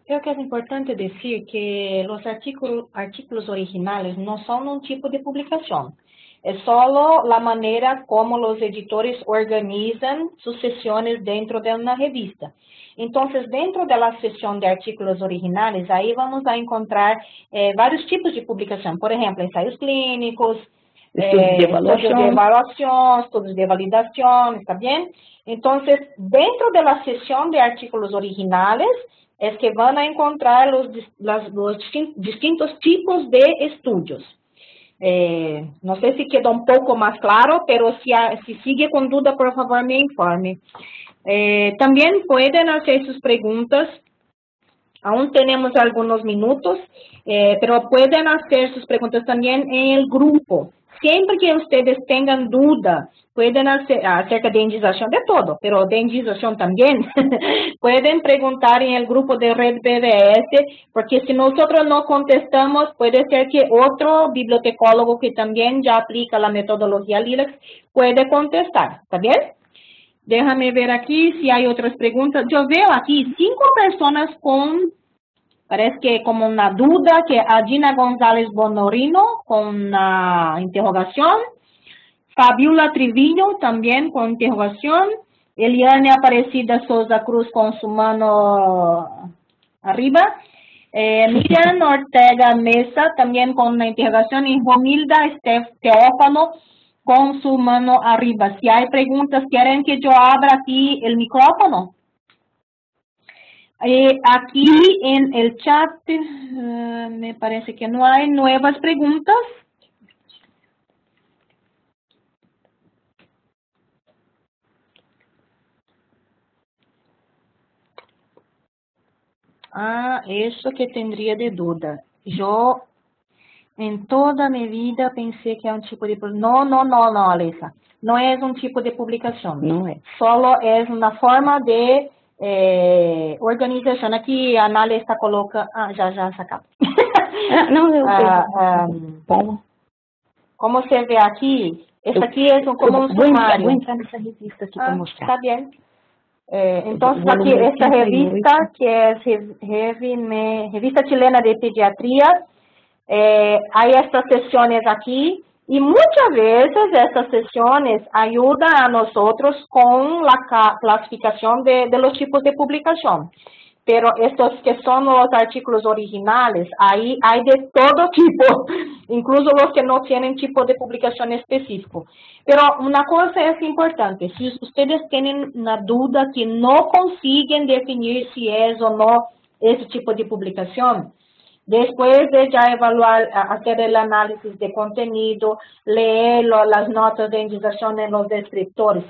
Creo que es importante decir que los artículos originales no son un tipo de publicación. Es solo la manera como los editores organizan sus sesiones dentro de una revista. Entonces, dentro de la sección de artículos originales, ahí vamos a encontrar varios tipos de publicación. Por ejemplo, ensayos clínicos, estudios de evaluación, estudios de validación, ¿está bien? Entonces, dentro de la sección de artículos originales, es que van a encontrar los distintos tipos de estudios. No sé si quedó un poco más claro, pero si sigue con duda, por favor, me informe. También pueden hacer sus preguntas. Aún tenemos algunos minutos, pero pueden hacer sus preguntas también en el grupo. Siempre que ustedes tengan duda, pueden hacer acerca de indización de todo, pero de indización también, pueden preguntar en el grupo de Red BBS, porque si nosotros no contestamos, puede ser que otro bibliotecólogo que también ya aplica la metodología LILAC puede contestar, ¿está bien? Déjame ver aquí si hay otras preguntas. Yo veo aquí 5 personas con, parece que como una duda, que Adina González Bonorino con una interrogación. Fabiola Trivillo también con interrogación. Eliane Aparecida Souza Cruz con su mano arriba. Miriam Ortega Mesa también con una interrogación. Y Romilda Teófano con su mano arriba. Si hay preguntas, ¿quieren que yo abra aquí el micrófono? Aquí en el chat me parece que no hay nuevas preguntas. Eso que tendría de duda. Yo en toda mi vida pensé que era un tipo de... No, Alessa. No es un tipo de publicación. No es. Solo es una forma de organización. Aquí a Anália está coloca... já se acaba. Como se ve aquí, esta aquí es como un sumario. Vou entrar nessa revista aqui para mostrar. Está bien. Entonces, aquí esta revista, que es Revista Chilena de Pediatría, hay estas sesiones aquí, y muchas veces estas sesiones ayudan a nosotros con la clasificación de los tipos de publicación. Pero estos que son los artículos originales, ahí hay de todo tipo, incluso los que no tienen tipo de publicación específico. Pero una cosa es importante, si ustedes tienen una duda que no consiguen definir si es o no ese tipo de publicación, después de ya evaluar, hacer el análisis de contenido, leer las notas de indización en los descriptores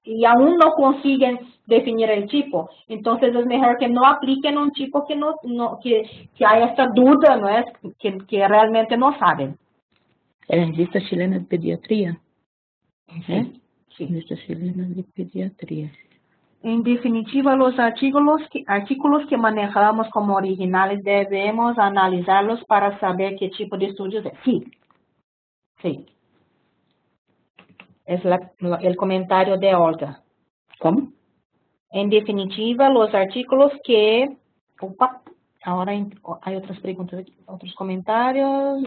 y aún no consiguen definir el tipo, entonces es mejor que no apliquen un tipo que hay esta duda, ¿no es? Que realmente no saben. ¿Es Revista Chilena de Pediatría? Sí. Revista Chilena de Pediatría. En definitiva, los artículos que manejamos como originales debemos analizarlos para saber qué tipo de estudios es. Sí. Es el comentario de Olga. ¿Cómo? En definitiva, los artículos que... ahora hay otras preguntas aquí, otros comentarios.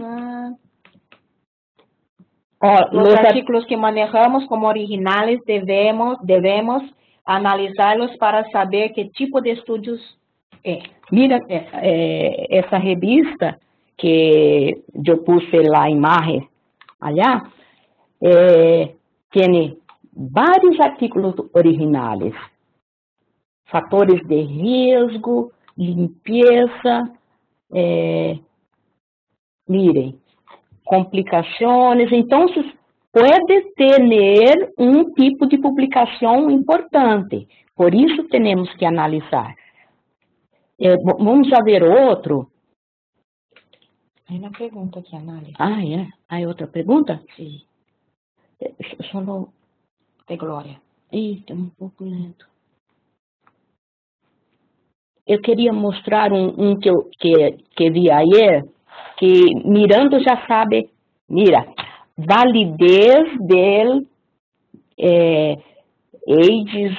Los artículos que manejamos como originales debemos analizarlos para saber qué tipo de estudios es. Mira, essa revista que yo puse la imagen allá, tiene varios artículos originales. Fatores de riesgo, limpieza, miren, complicaciones. Entonces, puede tener un tipo de publicación importante. Por isso, temos que analisar. Vamos a ver outro. Hay una pregunta aquí, Anália. ¿Hay otra pregunta? Sí. Solo de Glória. Está um pouco lento. Eu queria mostrar um que vi ayer, que mirando já sabe, mira, validez del AIDS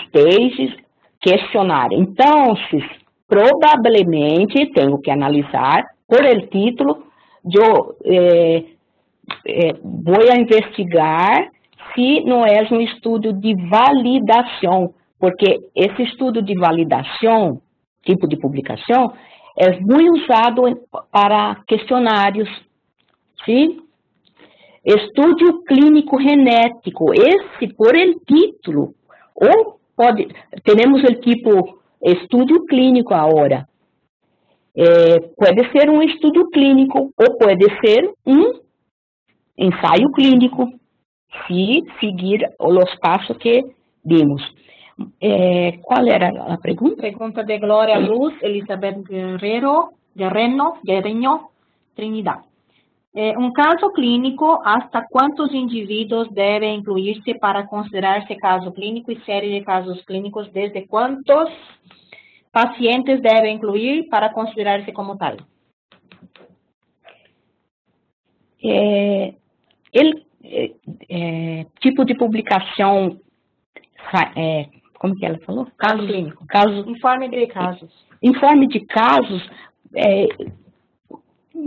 Stages questionário. Então, provavelmente tenho que analisar por el título. vou investigar se não é um estudo de validação, porque esse estudo de validação, tipo de publicação, é muito usado para questionários, sim? Estudo clínico genético, esse por el título, ou temos o tipo estudo clínico agora. Pode ser um estudo clínico ou pode ser um ensaio clínico, se seguir os passos que vimos. Qual era a pergunta? Pergunta de Glória Luz, Elizabeth Guerrero, Trinidad. Um caso clínico, ¿hasta cuántos indivíduos debe incluirse para considerarse caso clínico y serie de casos clínicos? ¿Desde cuántos pacientes debe incluir para considerarse como tal? Tipo de publicação, como que ela falou? Caso clínico. Informe de casos. Informe de casos,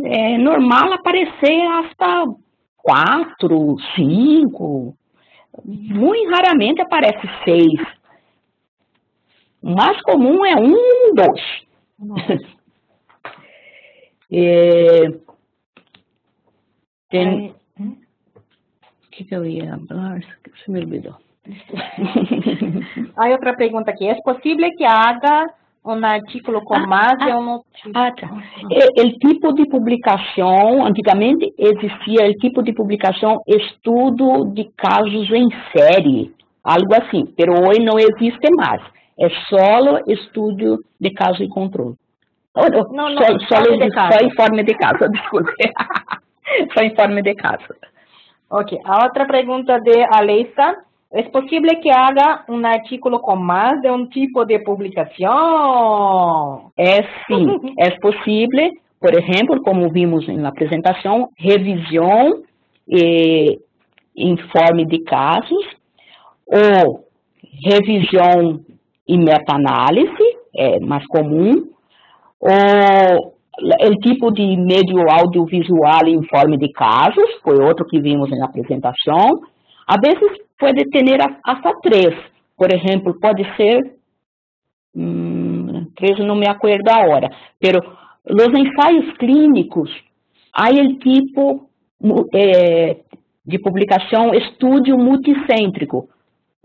é normal aparecer hasta 4, 5, muito raramente aparece 6. O mais comum é 1, 2. Tem... O que eu ia falar? Se me olvidou. Hay otra pregunta aquí. ¿Es posible que haga un artículo con más de uno? Tá. O tipo de publicação, antigamente existia o tipo de publicação estudo de casos em série, algo assim, pero hoje não existe mais. É só estudo de caso e controle. Só informe de caso, desculpe. Só informe de caso. Ok, a otra pregunta de Aleisa. ¿Es posible que haga un artículo con más de un tipo de publicación? Sim, é possível. Por exemplo, como vimos na apresentação, revisão e informe de casos, ou revisão e meta-análise, é mais comum, ou o tipo de meio audiovisual e informe de casos, foi outro que vimos na apresentação. A vezes pode ter até 3. Por exemplo, pode ser 3, não me acordo a hora. Pero os ensaios clínicos, há o tipo de publicação estudo multicêntrico.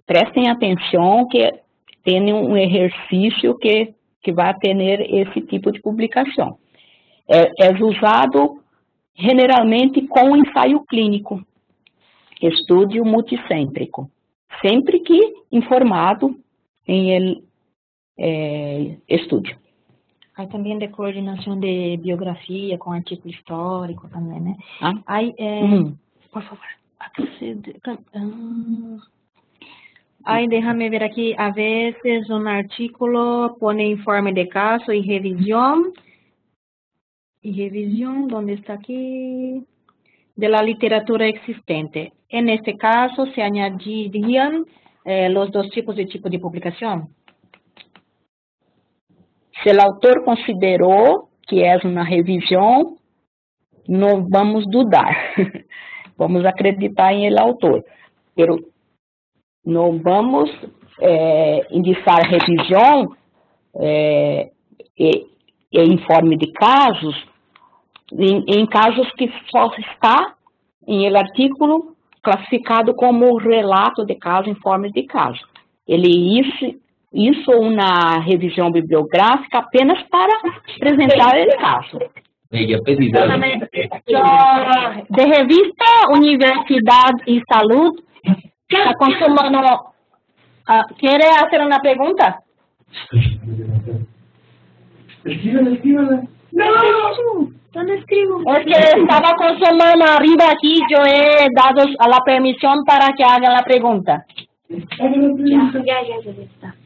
Prestem atenção que tem um exercício que vai ter esse tipo de publicação. É usado generalmente com ensaio clínico. Estudo multicêntrico, sempre que informado em estudo. Hay también de coordinación de biografía con artículo histórico también, ¿eh? Hay, por favor, ay, déjame ver aquí, a veces un artículo pone informe de caso y revisión, ¿dónde está aquí? De la literatura existente. En este caso, se añadirían los dos tipos de tipo de publicación. Se o autor considerou que é uma revisão, não vamos dudar. Vamos acreditar em ele autor. Pero não vamos indicar revisão e informe de casos em casos que só está em el artículo classificado como relato de caso, informe de caso. Isso uma revisão bibliográfica apenas para apresentar o caso. De revista Universidade e Saúde, está consumando... ¿Quiere hacer una pregunta? Escríbela. No, ¿dónde escribo? Es que estaba con su mano arriba aquí, yo he dado la permisión para que hagan la pregunta. Ya está.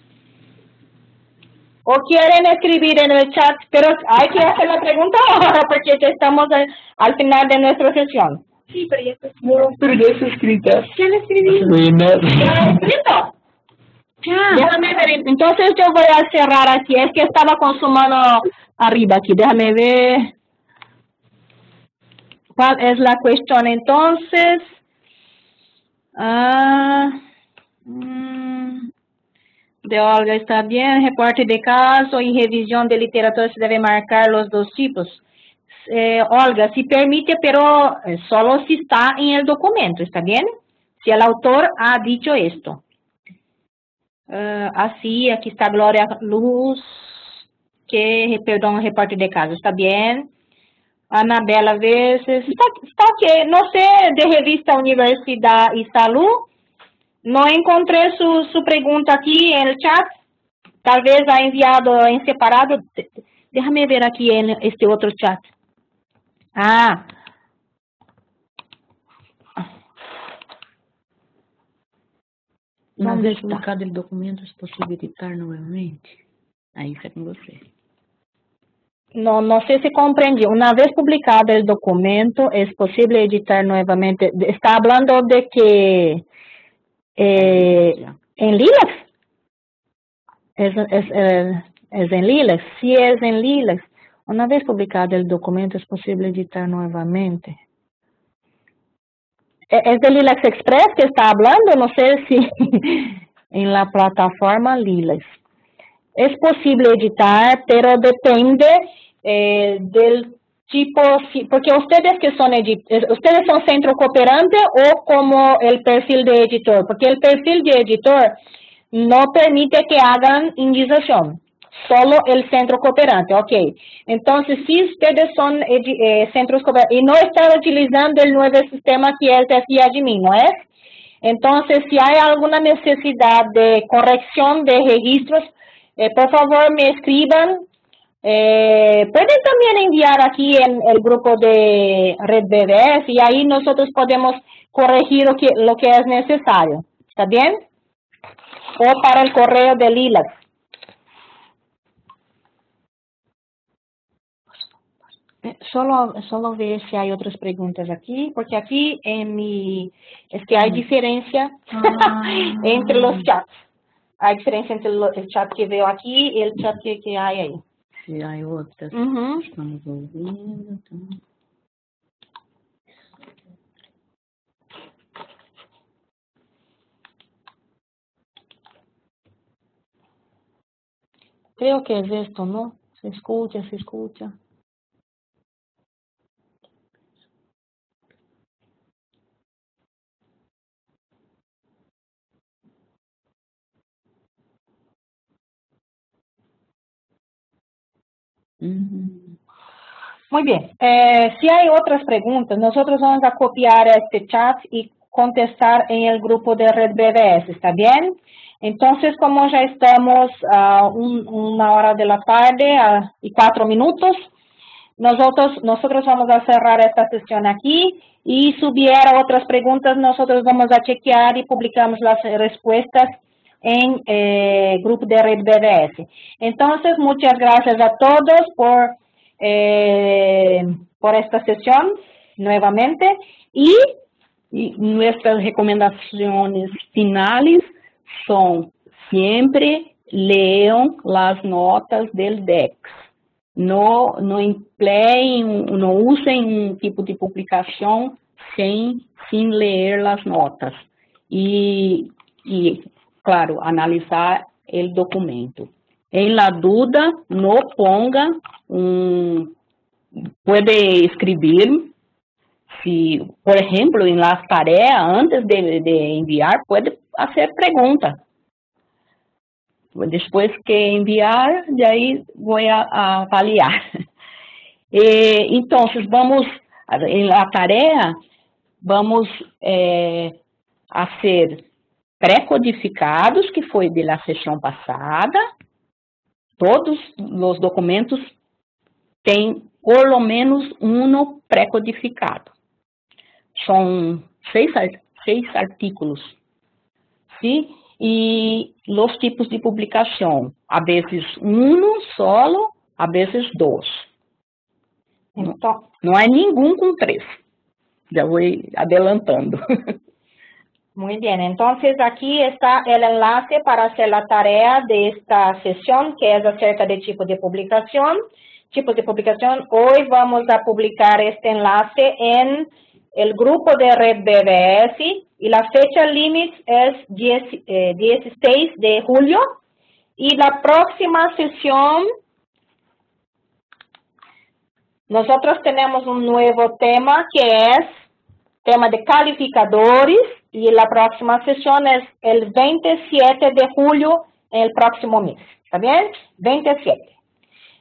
O quieren escribir en el chat, pero hay que hacer la pregunta ahora porque estamos al final de nuestra sesión. Sí, pero ya está. No, pero ya está escrita. ¿Quién escribió? ¿Ya escrito? Déjame ver, entonces yo voy a cerrar aquí, es que estaba con su mano arriba aquí, déjame ver. ¿Cuál es la cuestión entonces? De Olga, está bien. Reporte de caso y revisión de literatura se debe marcar los dos tipos. Olga, si permite, pero solo si está en el documento, ¿está bien? Si el autor ha dicho esto. Así, aquí está Gloria Luz, perdón, reporte de caso, ¿está bien? Anabela Veces, está ok, no sé, de revista Universidad y Salud, no encontré su pregunta aquí en el chat, tal vez ha enviado en separado, déjame ver aquí en este otro chat. Una vez publicado el documento, ¿es posible editar nuevamente? Ahí está con você. No sé si comprendí. Una vez publicado el documento, ¿es posible editar nuevamente? ¿Está hablando de que en LILAC? ¿Es en LILAC? Sí, es en LILAC. Una vez publicado el documento, ¿es posible editar nuevamente? ¿Es de LILAC Express que está hablando? No sé si en la plataforma LILAC. Es posible editar, pero depende del tipo, porque ustedes que son ustedes son centro cooperante o como el perfil de editor, porque el perfil de editor no permite que hagan indexación, solo el centro cooperante, ok. Entonces, si ustedes son centros cooperantes y no están utilizando el nuevo sistema que es FI Admin, ¿no es? Entonces, si hay alguna necesidad de corrección de registros, por favor, me escriban. Pueden también enviar aquí en el grupo de Red BBS y ahí nosotros podemos corregir lo que es necesario. ¿Está bien? O para el correo de LILAC. Solo ver si hay otras preguntas aquí, porque aquí es que hay diferencia entre los chats. Hay diferencia entre el chat que veo aquí y el chat que hay ahí. Sí, hay otras. Estamos ouvindo. Creo que es esto, ¿no? Se escucha, se escucha. Muy bien. Si hay otras preguntas, nosotros vamos a copiar este chat y contestar en el grupo de Red BBS, ¿está bien? Entonces, como ya estamos a una hora de la tarde y 4 minutos, nosotros vamos a cerrar esta sesión aquí y si hubiera otras preguntas, nosotros vamos a chequear y publicamos las respuestas en el grupo de Red BBS. Entonces, muchas gracias a todos por esta sesión nuevamente y nuestras recomendaciones finales son siempre lean las notas del DEX. No empleen, no usen un tipo de publicación sin leer las notas. Y claro, analizar el documento. En la duda, no ponga puede escribir, si, por ejemplo, en las tareas, antes de enviar, puede hacer preguntas. Después que enviar, de ahí voy a avaliar. Entonces, vamos, en la tarea, vamos a hacer pré-codificados, que foi de la sessão passada. Todos os documentos têm, por lo menos, um pré-codificado. São 6 artículos. ¿Sí? E os tipos de publicação. A vezes solo, a vezes 2. Então, não há nenhum com 3. Já vou adelantando. Muy bien, entonces aquí está el enlace para hacer la tarea de esta sesión, que es acerca de tipo de publicación. tipos de publicación. Hoy vamos a publicar este enlace en el grupo de Red BBS y la fecha límite es 16 de julio. Y la próxima sesión, nosotros tenemos un nuevo tema que es tema de calificadores y la próxima sesión es el 27 de julio en el próximo mes. ¿Está bien? 27.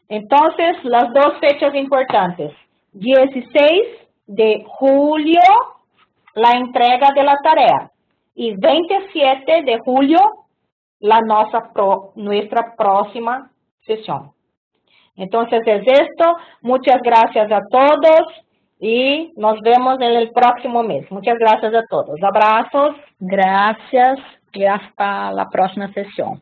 Entonces, las dos fechas importantes. 16 de julio, la entrega de la tarea. Y 27 de julio, nuestra próxima sesión. Entonces, es esto. Muchas gracias a todos y nos vemos en el próximo mes. Muchas gracias a todos. Abrazos. Gracias y hasta la próxima sesión.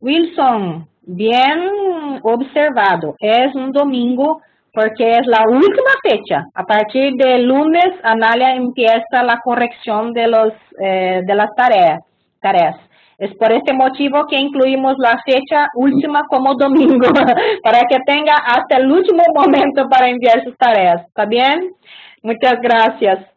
Wilson, bien observado. Es un domingo porque es la última fecha. A partir del lunes, Analia empieza la corrección de las tareas. Es por este motivo que incluimos la fecha última como domingo, para que tenga hasta el último momento para enviar sus tareas. ¿Está bien? Muchas gracias.